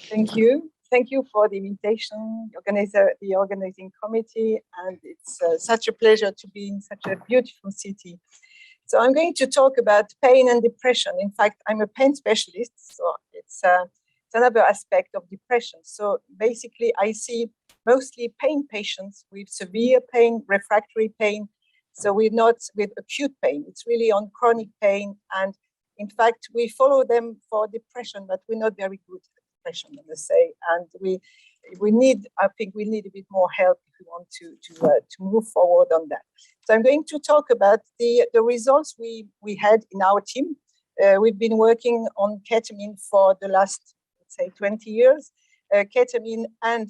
Thank you. Thank you for the invitation, the organizing committee, and it's such a pleasure to be in such a beautiful city. So I'm going to talk about pain and depression. In fact, I'm a pain specialist, so it's another aspect of depression. So basically, I see mostly pain patients with severe pain, refractory pain. So we're not with acute pain. It's really on chronic pain. And in fact, we follow them for depression, but we're not very good at depression, I must say. And I think we need a bit more help if we want to move forward on that. So I'm going to talk about the results we had in our team. We've been working on ketamine for the last, let's say, 20 years. Ketamine and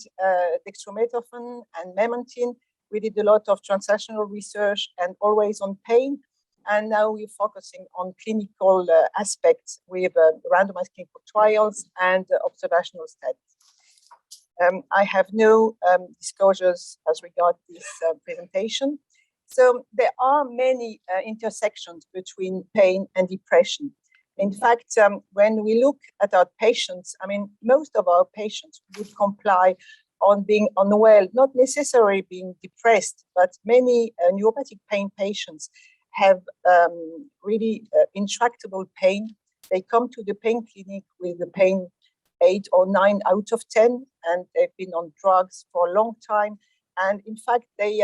dextromethorphan and memantine. We did a lot of translational research and always on pain. And now we're focusing on clinical aspects with randomized clinical trials and observational studies. I have no disclosures as regards this presentation. So there are many intersections between pain and depression. In fact, when we look at our patients, I mean, most of our patients would comply on being unwell, not necessarily being depressed, but many neuropathic pain patients have really intractable pain. They come to the pain clinic with the pain 8 or 9 out of 10, and they've been on drugs for a long time. And in fact, they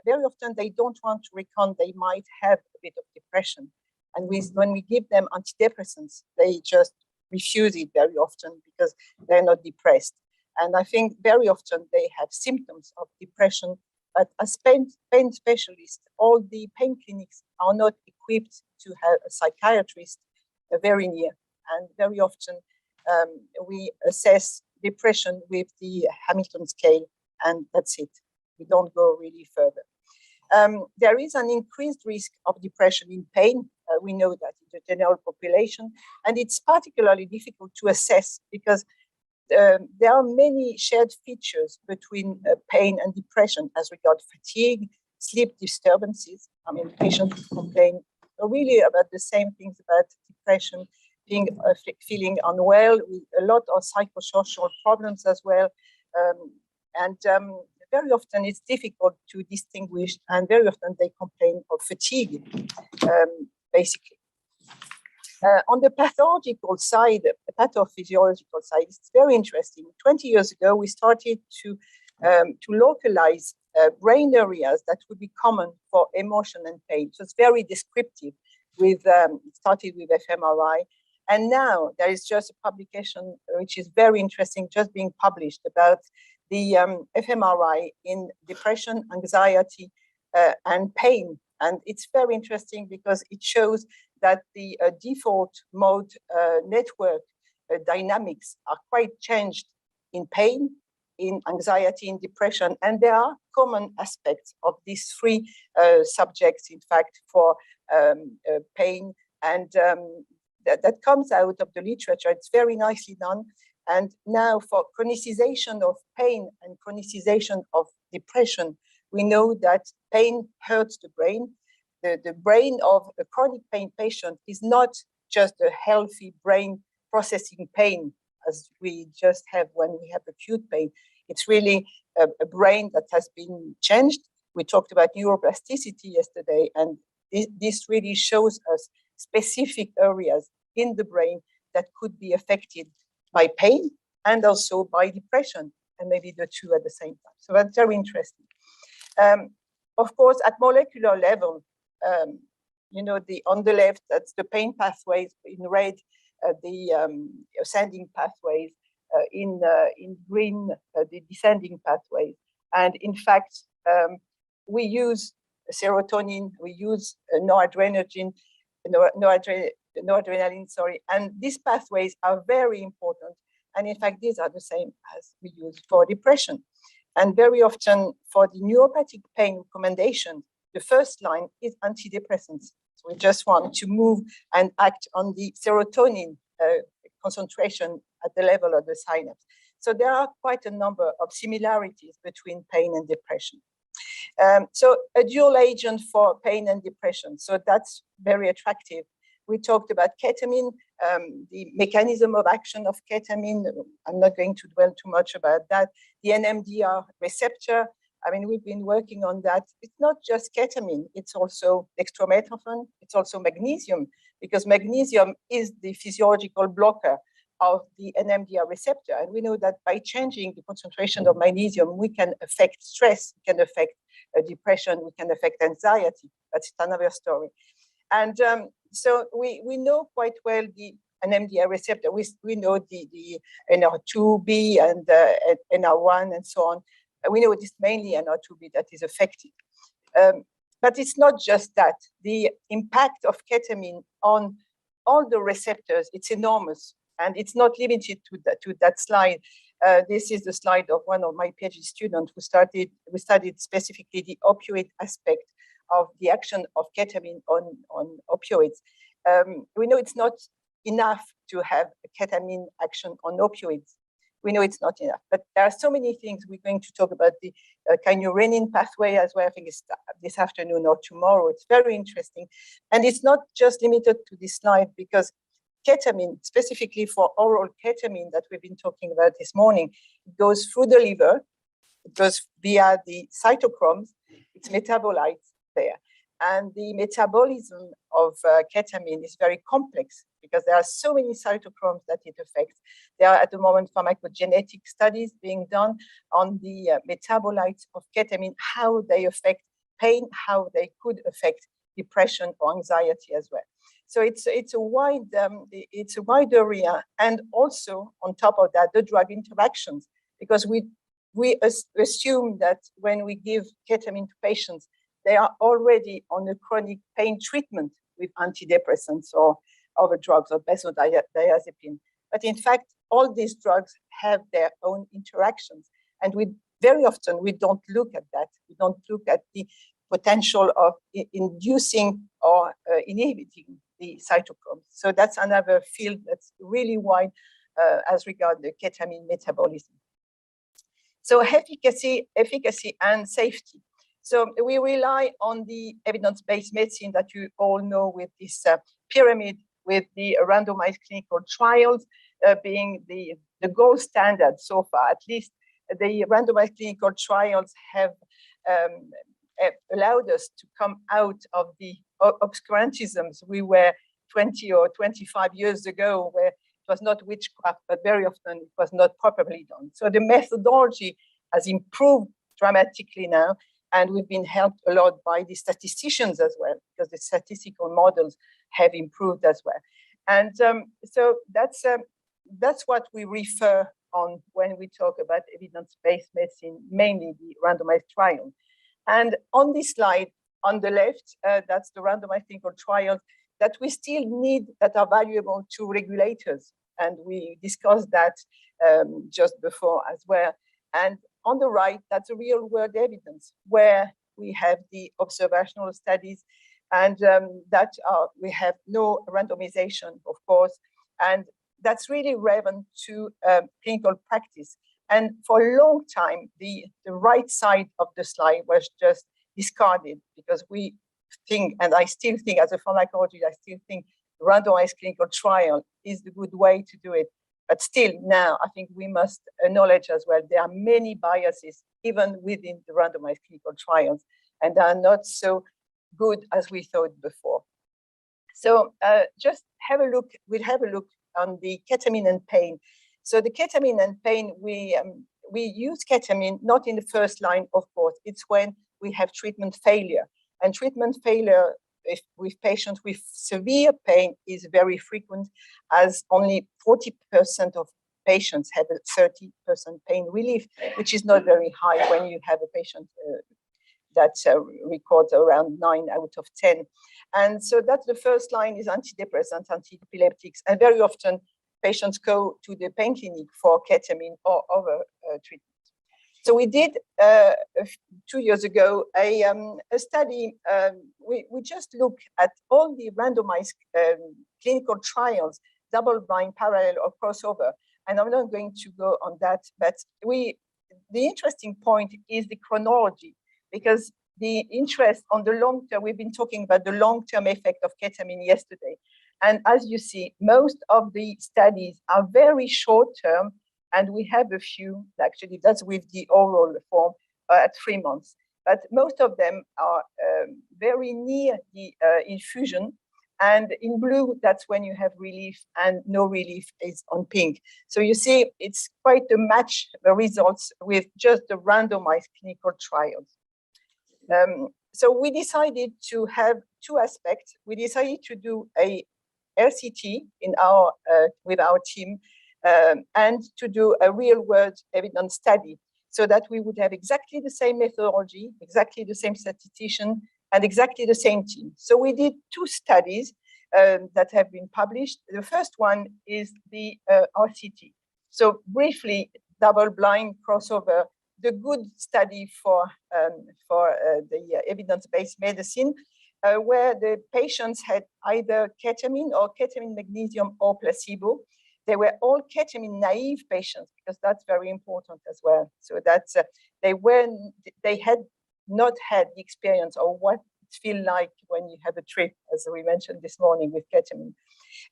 very often they don't want to recount they might have a bit of depression. And when we give them antidepressants, they just refuse it very often because they're not depressed. And I think very often they have symptoms of depression, but as pain specialists, all the pain clinics are not equipped to have a psychiatrist very near. And very often we assess depression with the Hamilton scale, and that's it. We don't go really further. There is an increased risk of depression in pain. We know that in the general population, and it's particularly difficult to assess because there are many shared features between pain and depression as regards fatigue, sleep disturbances. I mean, patients complain really about the same things about depression, feeling unwell, with a lot of psychosocial problems as well. Very often it's difficult to distinguish, and very often they complain of fatigue, basically. On the pathological side, the pathophysiological side, it's very interesting. 20 years ago, we started to localize brain areas that would be common for emotion and pain. So it's very descriptive. It started with fMRI. And now there is just a publication which is very interesting, just being published about the fMRI in depression, anxiety, and pain. And it's very interesting because it shows that the default mode network dynamics are quite changed in pain, in anxiety, in depression. And there are common aspects of these three subjects, in fact, for pain. And that comes out of the literature. It's very nicely done. And now for chronicization of pain and chronicization of depression, we know that pain hurts the brain. The brain of a chronic pain patient is not just a healthy brain processing pain as we just have when we have acute pain. It's really a brain that has been changed. We talked about neuroplasticity yesterday, and this really shows us specific areas in the brain that could be affected by pain and also by depression, and maybe the two at the same time. So that's very interesting. Of course, at molecular level, on the left, that's the pain pathways. In red, the ascending pathways. In green, the descending pathways. And in fact, we use serotonin, we use noradrenaline, and these pathways are very important. And in fact, these are the same as we use for depression. And very often for the neuropathic pain recommendation, the first line is antidepressants. So we just want to move and act on the serotonin concentration at the level of the synapse. So there are quite a number of similarities between pain and depression. So a dual agent for pain and depression. So that's very attractive. We talked about ketamine. the mechanism of action of ketamine. I'm not going to dwell too much about that. The NMDR receptor, I mean, we've been working on that. It's not just ketamine, it's also dextromethorphan, it's also magnesium, because magnesium is the physiological blocker of the NMDR receptor. And we know that by changing the concentration of magnesium, we can affect stress, we can affect depression, we can affect anxiety. That's another story. And so we know quite well the NMDR receptor. We know the NR2B and NR1 and so on. We know it is mainly NR2B that is affected. But it's not just that. The impact of ketamine on all the receptors, it's enormous. And it's not limited to that slide. This is the slide of one of my PhD students who studied specifically the opioid aspect of the action of ketamine on opioids. We know it's not enough to have a ketamine action on opioids. We know it's not enough, but there are so many things. We're going to talk about the kynurenine pathway as well. I think it's this afternoon or tomorrow. It's very interesting. And it's not just limited to this slide, because ketamine, specifically for oral ketamine that we've been talking about this morning, it goes through the liver, it goes via the cytochromes, it's metabolites there. And the metabolism of ketamine is very complex because there are so many cytochromes that it affects. There are at the moment pharmacogenetic studies being done on the metabolites of ketamine, how they affect pain, how they could affect depression or anxiety as well. So it's a wide area, and also on top of that, the drug interactions, because we assume that when we give ketamine to patients, they are already on a chronic pain treatment with antidepressants or other drugs or benzodiazepine. But in fact, all these drugs have their own interactions, and very often we don't look at that. We don't look at the potential of inducing or inhibiting the cytochromes. So that's another field that's really wide as regards the ketamine metabolism. So efficacy and safety. So we rely on the evidence-based medicine that you all know, with this pyramid, with the randomized clinical trials being the gold standard so far. At least the randomized clinical trials have allowed us to come out of the obscurantisms we were 20 or 25 years ago, where it was not witchcraft, but very often it was not properly done. So the methodology has improved dramatically now, and we've been helped a lot by the statisticians as well, because the statistical models have improved as well. And so that's what we refer on when we talk about evidence-based medicine, mainly the randomized trial. And on this slide, on the left, that's the randomized clinical trials that we still need, that are valuable to regulators. And we discussed that just before as well. And on the right, that's a real world evidence where we have the observational studies, and we have no randomization, of course. And that's really relevant to clinical practice. And for a long time, the right side of the slide was just discarded, because we think, and I still think as a pharmacologist, I still think randomized clinical trial is the good way to do it. But still now, I think we must acknowledge as well, there are many biases, even within the randomized clinical trials, and they are not so good as we thought before. So just have a look, we'll have a look on the ketamine and pain. So the ketamine and pain, we use ketamine not in the first line, of course. It's when we have treatment failure. And treatment failure with patients with severe pain is very frequent, as only 40% of patients have a 30% pain relief, which is not very high when you have a patient that records around 9 out of 10. And so that's the first line is antidepressants, antiepileptics, and very often patients go to the pain clinic for ketamine or other treatments. So we did 2 years ago a study. We just looked at all the randomized clinical trials, double-blind, parallel, or crossover. And I'm not going to go on that, but the interesting point is the chronology, because the interest on the long term, we've been talking about the long-term effect of ketamine yesterday. And as you see, most of the studies are very short term, and we have a few, actually, that's with the oral form at 3 months. But most of them are very near the infusion. And in blue, that's when you have relief, and no relief is on pink. So you see, it's quite a match, the results with just the randomized clinical trials. So we decided to have two aspects. We decided to do a RCT with our team, and to do a real-world evidence study, so that we would have exactly the same methodology, exactly the same statistician, and exactly the same team. So we did two studies that have been published. The first one is the RCT. So briefly, double-blind crossover, the good study for the evidence-based medicine, where the patients had either ketamine or ketamine magnesium or placebo. They were all ketamine naive patients, because that's very important as well. So that's they had not had the experience of what it feels like when you have a trip, as we mentioned this morning with ketamine.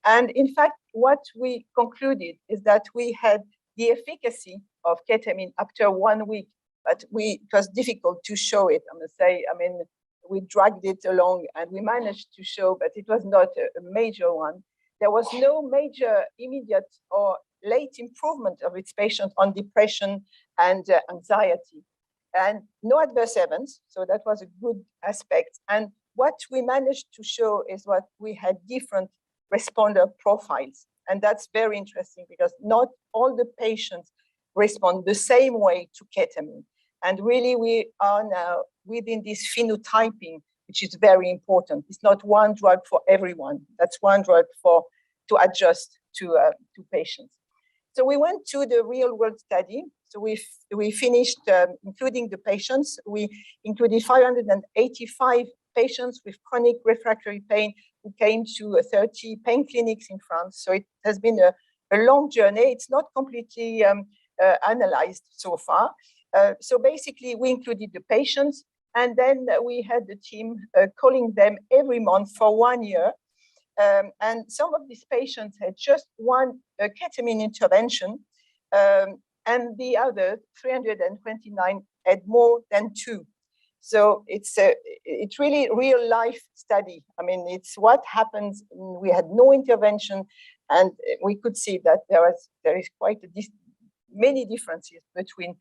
And in fact, what we concluded is that we had the efficacy of ketamine after 1 week, but it was difficult to show it, I must say. I mean, we dragged it along and we managed to show, but it was not a major one. There was no major immediate or late improvement of its patients on depression and anxiety, and no adverse events. So that was a good aspect. And what we managed to show is what we had different responder profiles. And that's very interesting, because not all the patients respond the same way to ketamine. And really, we are now within this phenotyping, which is very important. It's not one drug for everyone. That's one drug to adjust to patients. So we went to the real-world study. So we finished, including the patients. We included 585 patients with chronic refractory pain who came to 30 pain clinics in France. So it has been a long journey. It's not completely analyzed so far. So basically, we included the patients, and then we had the team calling them every month for 1 year. And some of these patients had just one ketamine intervention, and the other 329 had more than two. So it's really real life study. I mean, it's what happens. We had no intervention, and we could see that there is quite many differences between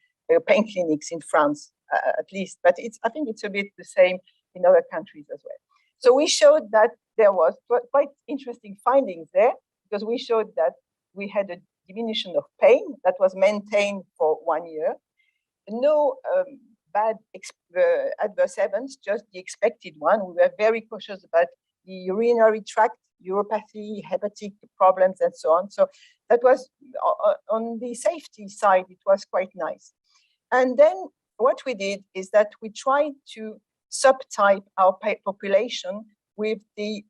pain clinics in France, at least. But I think it's a bit the same in other countries as well. So we showed that there was quite interesting findings there, because we showed that we had a diminution of pain that was maintained for 1 year. No bad adverse events, just the expected one. We were very cautious about the urinary tract, uropathy, hepatic problems, and so on. So that was, on the safety side, it was quite nice. And then what we did is that we tried to subtype our population with the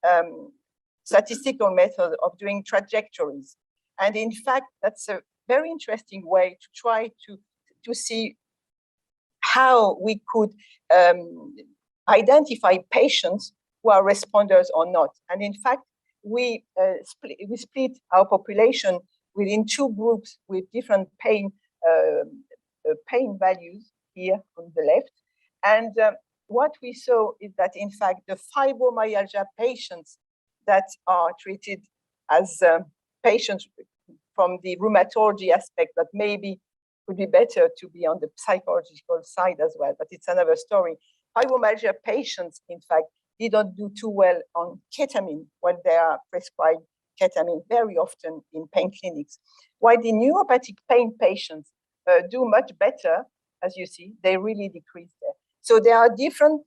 statistical method of doing trajectories. And in fact, that's a very interesting way to try to see how we could identify patients who are responders or not. And in fact, we split our population within two groups with different pain values here on the left. And what we saw is that, in fact, the fibromyalgia patients that are treated as patients from the rheumatology aspect, that maybe would be better to be on the psychological side as well, but it's another story. Fibromyalgia patients, in fact, didn't do too well on ketamine when they are prescribed ketamine very often in pain clinics. While the neuropathic pain patients do much better, as you see, they really decrease there. So there are different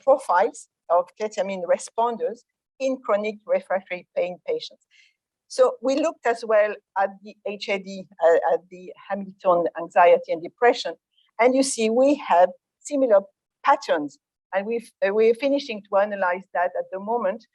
profiles of ketamine responders in chronic refractory pain patients. So we looked as well at the HAD, at the Hamilton Anxiety and Depression, and you see we have similar patterns, and we're finishing to analyze that at the moment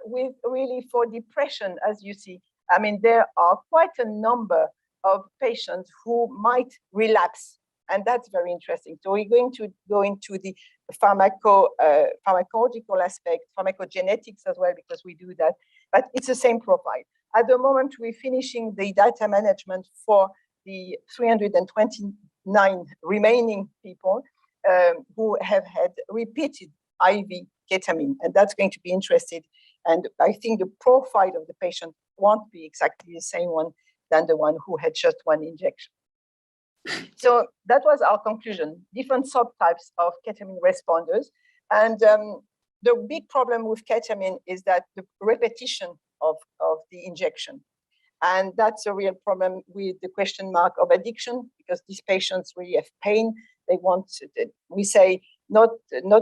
with really for depression, as you see. I mean, there are quite a number of patients who might relapse, and that's very interesting. So we're going to go into the pharmacological aspect, pharmacogenetics as well, because we do that, but it's the same profile. At the moment, we're finishing the data management for the 329 remaining people who have had repeated IV ketamine, and that's going to be interesting. And I think the profile of the patient won't be exactly the same one than the one who had just one injection. So that was our conclusion, different subtypes of ketamine responders. And the big problem with ketamine is that the repetition of the injection. And that's a real problem with the question mark of addiction, because these patients really have pain. They want, we say, not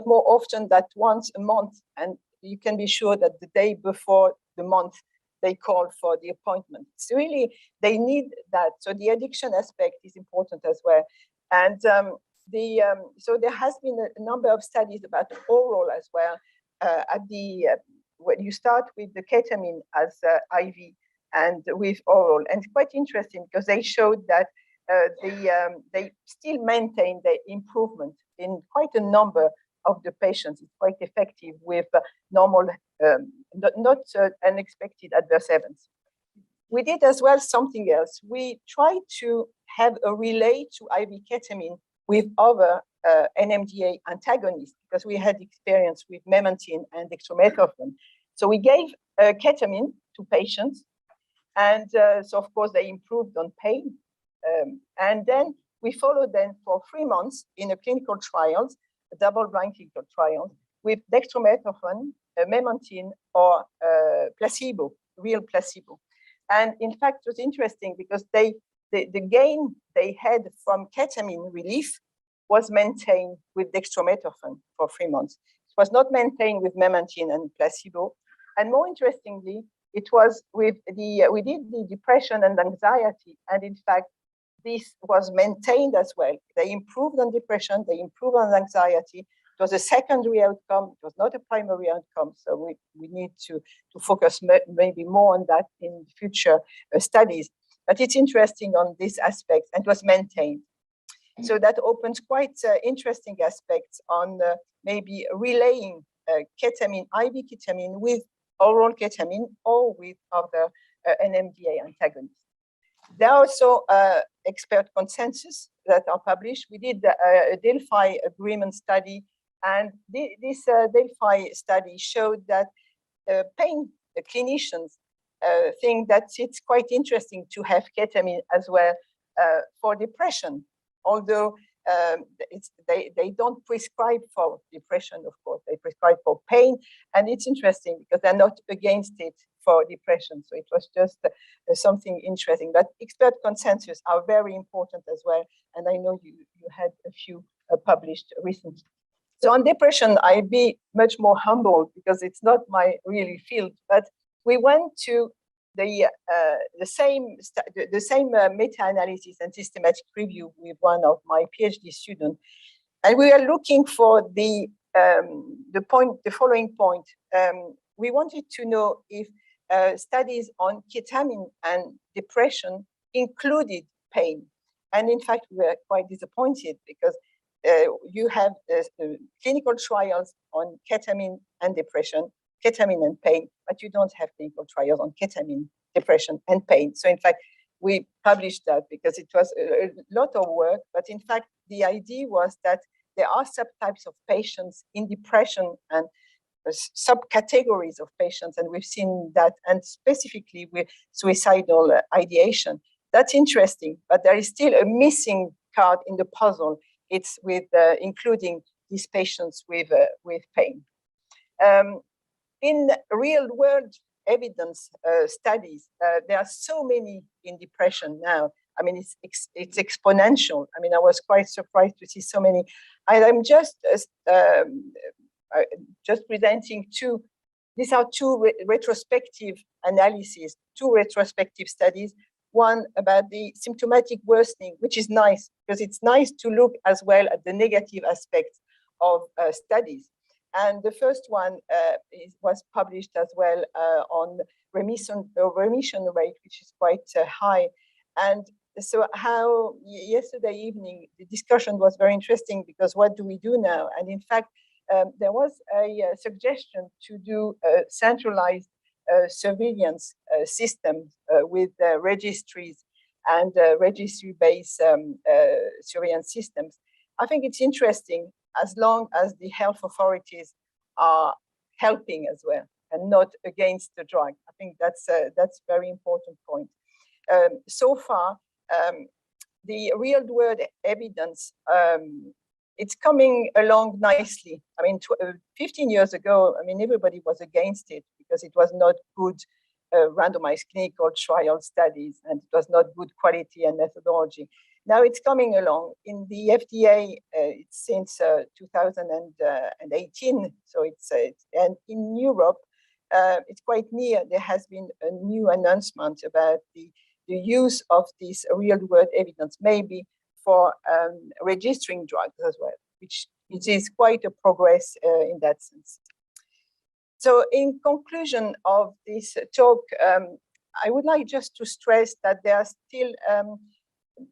more often than once a month. And you can be sure that the day before the month, they call for the appointment. So really, they need that. So the addiction aspect is important as well. And so there has been a number of studies about oral as well. When you start with the ketamine as IV and with oral, and it's quite interesting because they showed that they still maintain the improvement in quite a number of the patients. It's quite effective with normal, not unexpected adverse events. We did as well something else. We tried to have a relay to IV ketamine with other NMDA antagonists, because we had experience with memantine and dextromethorphan. So we gave ketamine to patients, and so of course they improved on pain. And then we followed them for 3 months in a clinical trials, a double-blind clinical trial, with dextromethorphan, memantine, or placebo, real placebo. And in fact, it was interesting because the gain they had from ketamine relief was maintained with dextromethorphan for 3 months. It was not maintained with memantine and placebo. And more interestingly, it was with we did the depression and anxiety, and in fact, this was maintained as well. They improved on depression, they improved on anxiety. It was a secondary outcome, it was not a primary outcome. So we need to focus maybe more on that in future studies. But it's interesting on this aspect, and it was maintained. So that opens quite interesting aspects on maybe relaying ketamine, IV ketamine with oral ketamine or with other NMDA antagonists. There are also expert consensus that are published. We did a Delphi agreement study, and this Delphi study showed that pain clinicians think that it's quite interesting to have ketamine as well for depression, although they don't prescribe for depression, of course, they prescribe for pain. And it's interesting because they're not against it for depression. So it was just something interesting. But expert consensus are very important as well. And I know you had a few published recently. So on depression, I'd be much more humble because it's not my really field. But we went to the same meta-analysis and systematic review with one of my PhD students, and we are looking for the following point. We wanted to know if studies on ketamine and depression included pain, and in fact, we were quite disappointed because you have clinical trials on ketamine and depression, ketamine and pain, but you don't have clinical trials on ketamine, depression, and pain. So in fact, we published that because it was a lot of work, but in fact, the idea was that there are subtypes of patients in depression and subcategories of patients, and we've seen that, and specifically with suicidal ideation. That's interesting, but there is still a missing card in the puzzle. It's with including these patients with pain. In real world evidence studies, there are so many in depression now. I mean, it's exponential. I mean, I was quite surprised to see so many. I'm just presenting two. These are two retrospective analyses, two retrospective studies. One about the symptomatic worsening, which is nice because it's nice to look as well at the negative aspects of studies. And the first one was published as well on remission rate, which is quite high. And so how yesterday evening the discussion was very interesting, because what do we do now? And in fact, there was a suggestion to do a centralized surveillance system with registries and registry-based surveillance systems. I think it's interesting, as long as the health authorities are helping as well and not against the drug. I think that's a very important point. So far, the real-world evidence, it's coming along nicely. I mean, 15 years ago, I mean, everybody was against it because it was not good randomized clinical trial studies, and it was not good quality and methodology. Now it's coming along. In the FDA, it's since 2018, so and in Europe, it's quite near. There has been a new announcement about the use of this real-world evidence, maybe for registering drugs as well, which is quite a progress in that sense. So in conclusion of this talk, I would like just to stress that there are still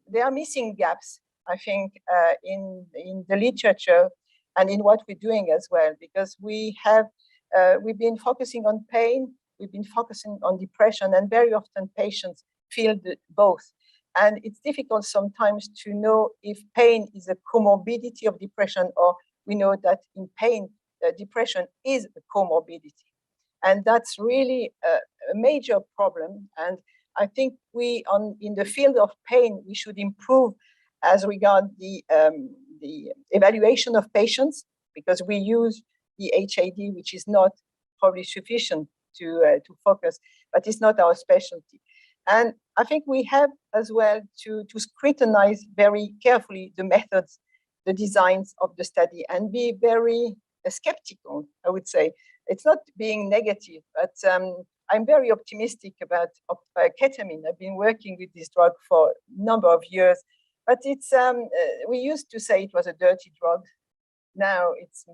there are missing gaps, I think, in the literature and in what we're doing as well, because we've been focusing on pain, we've been focusing on depression, and very often patients feel both. And it's difficult sometimes to know if pain is a comorbidity of depression, or we know that in pain, depression is a comorbidity. And that's really a major problem. And I think in the field of pain, we should improve as regard the evaluation of patients, because we use the HAD, which is not probably sufficient to focus, but it's not our specialty. And I think we have as well to scrutinize very carefully the methods, the designs of the study, and be very skeptical, I would say. It's not being negative, but I'm very optimistic about ketamine. I've been working with this drug for a number of years, but it's we used to say it was a dirty drug. Now it's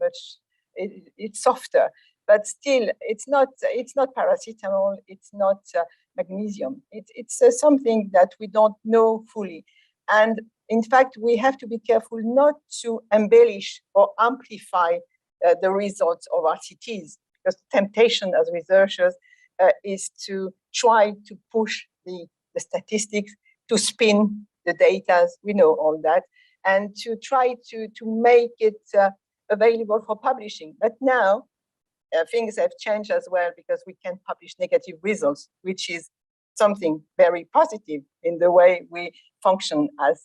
softer, but still it's not paracetamol, it's not magnesium. It's something that we don't know fully. And in fact, we have to be careful not to embellish or amplify the results of RCTs, because the temptation as researchers is to try to push the statistics, to spin the data, we know all that, and to try to make it available for publishing. But now things have changed as well, because we can publish negative results, which is something very positive in the way we function as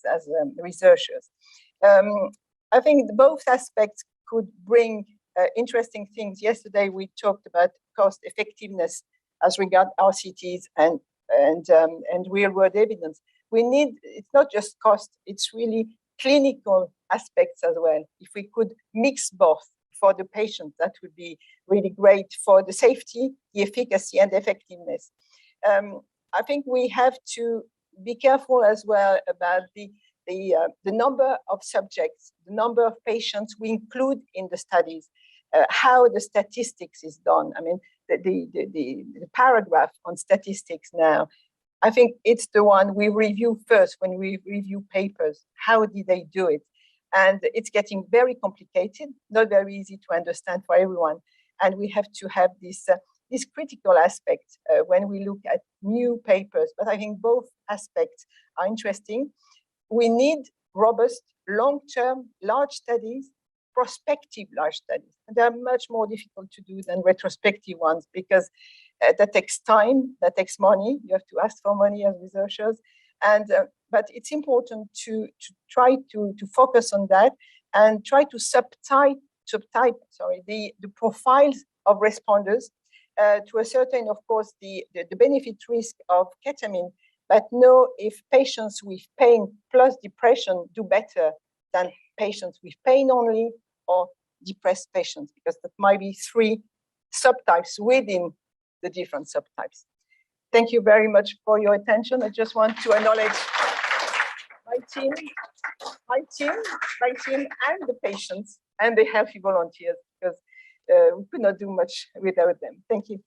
researchers. I think both aspects could bring interesting things. Yesterday, we talked about cost effectiveness as regard RCTs and real-world evidence. It's not just cost, it's really clinical aspects as well. If we could mix both for the patient, that would be really great for the safety, the efficacy, and effectiveness. I think we have to be careful as well about the number of subjects, the number of patients we include in the studies, how the statistics is done. I mean, the paragraph on statistics now, I think it's the one we review first when we review papers. How did they do it? And it's getting very complicated, not very easy to understand for everyone. And we have to have this critical aspect when we look at new papers. But I think both aspects are interesting. We need robust, long-term, large studies, prospective large studies. And they're much more difficult to do than retrospective ones, because that takes time, that takes money. You have to ask for money as researchers. But it's important to try to focus on that and try to subtype the profiles of responders to ascertain, of course, the benefit risk of ketamine, but know if patients with pain plus depression do better than patients with pain only or depressed patients, because that might be 3 subtypes within the different subtypes. Thank you very much for your attention. I just want to acknowledge my team, and the patients and the healthy volunteers, because we could not do much without them. Thank you.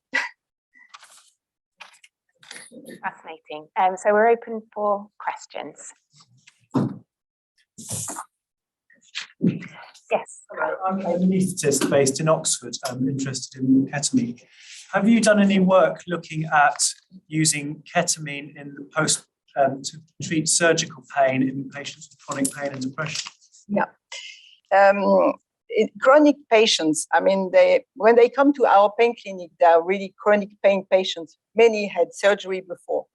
Fascinating. So we're open for questions. Yes. Hello, I'm an anaesthetist based in Oxford. I'm interested in ketamine. Have you done any work looking at using ketamine in the post to treat surgical pain in patients with chronic pain and depression? Yeah. Chronic patients, I mean, when they come to our pain clinic, they are really chronic pain patients. Many had surgery before.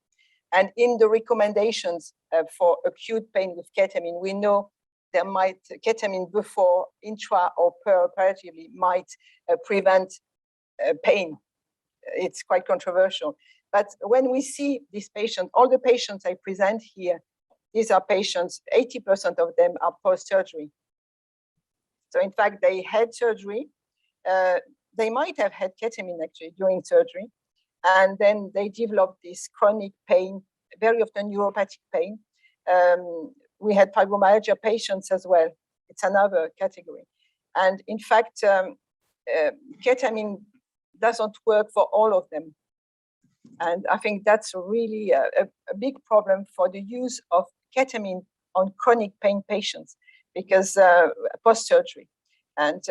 And in the recommendations for acute pain with ketamine, we know ketamine before intra or perioperatively might prevent pain. It's quite controversial. But when we see these patients, all the patients I present here, these are patients, 80% of them are post-surgery. So in fact, they had surgery. They might have had ketamine actually during surgery. And then they developed this chronic pain, very often neuropathic pain. We had fibromyalgia patients as well. It's another category. And in fact, ketamine doesn't work for all of them. And I think that's really a big problem for the use of ketamine on chronic pain patients, because post-surgery. And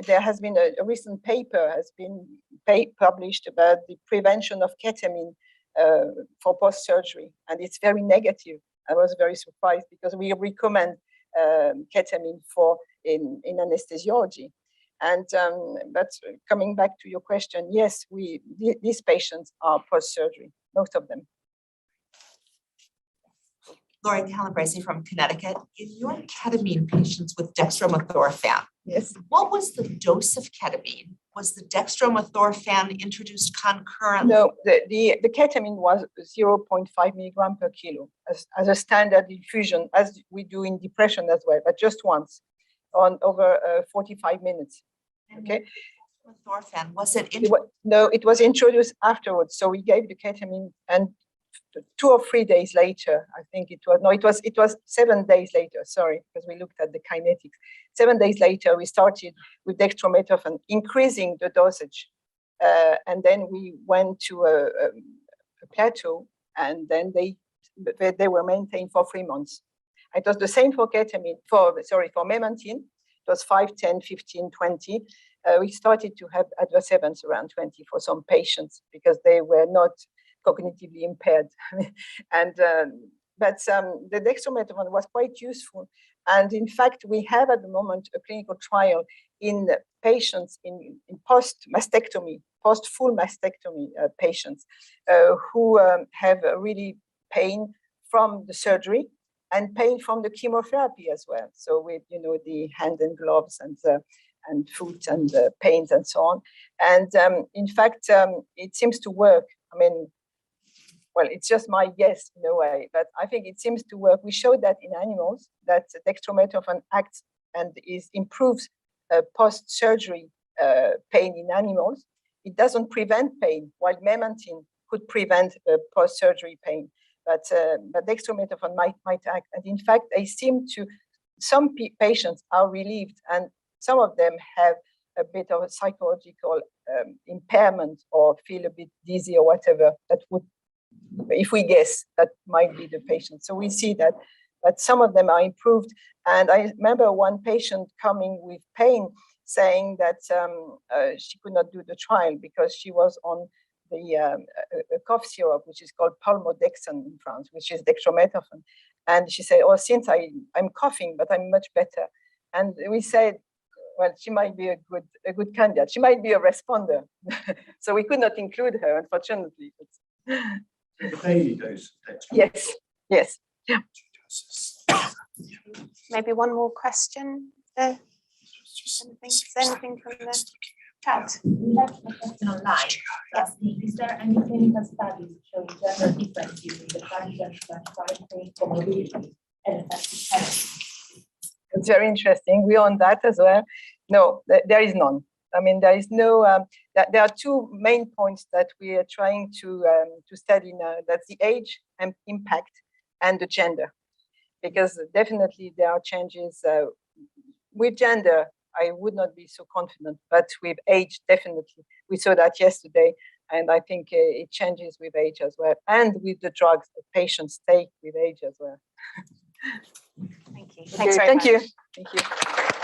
there has been a recent paper has been published about the prevention of ketamine for post-surgery. And it's very negative. I was very surprised because we recommend ketamine in anesthesiology. And but coming back to your question, yes, these patients are post-surgery, most of them. Lori Calabrese from Connecticut. In your ketamine patients with dextromethorphan, yes, what was the dose of ketamine? Was the dextromethorphan introduced concurrently? No, the ketamine was 0.5 milligram per kilo as a standard infusion, as we do in depression as well, but just once on over 45 minutes. Okay. Dextromethorphan, was it? No, it was introduced afterwards. So we gave the ketamine, and 2 or 3 days later, I think it was 7 days later, sorry, because we looked at the kinetics. 7 days later, we started with dextromethorphan, increasing the dosage. And then we went to a plateau, and then they were maintained for 3 months. It was the same for ketamine, for memantine. It was 5, 10, 15, 20. We started to have adverse events around 20 for some patients because they were not cognitively impaired. And but the dextromethorphan was quite useful. And in fact, we have at the moment a clinical trial in patients in post-mastectomy, post-full mastectomy patients who have really pain from the surgery and pain from the chemotherapy as well. So with the hand and gloves and foot and pains and so on. And in fact, it seems to work. I mean, well, it's just my guess in a way, but I think it seems to work. We showed that in animals that dextromethorphan acts and improves post-surgery pain in animals. It doesn't prevent pain, while memantine could prevent post-surgery pain. But dextromethorphan might act. And in fact, some patients are relieved, and some of them have a bit of a psychological impairment or feel a bit dizzy or whatever. That would, if we guess, that might be the patient. So we see that, but some of them are improved. And I remember one patient coming with pain saying that she could not do the trial because she was on the cough syrup, which is called palmodexin in France, which is dextromethorphan. And she said, "Oh, since I'm coughing, but I'm much better." And we said, well, she might be a good candidate. She might be a responder. So we could not include her, unfortunately. The daily dose. Yes. Yes. Yeah. Maybe one more question. Anything from the chat? We have a question online asking, is there any clinical studies showing gender differences in the function/chronic pain comorbidity and effective therapy? It's very interesting. We're on that as well. No, there is none. I mean, there is no. There are 2 main points that we are trying to study now. That's the age and impact, and the gender, because definitely there are changes with gender. I would not be so confident, but with age, definitely. We saw that yesterday, And I think it changes with age as well, and with the drugs that patients take with age as well. Thank you. Thanks very Thank much. you. Thank you.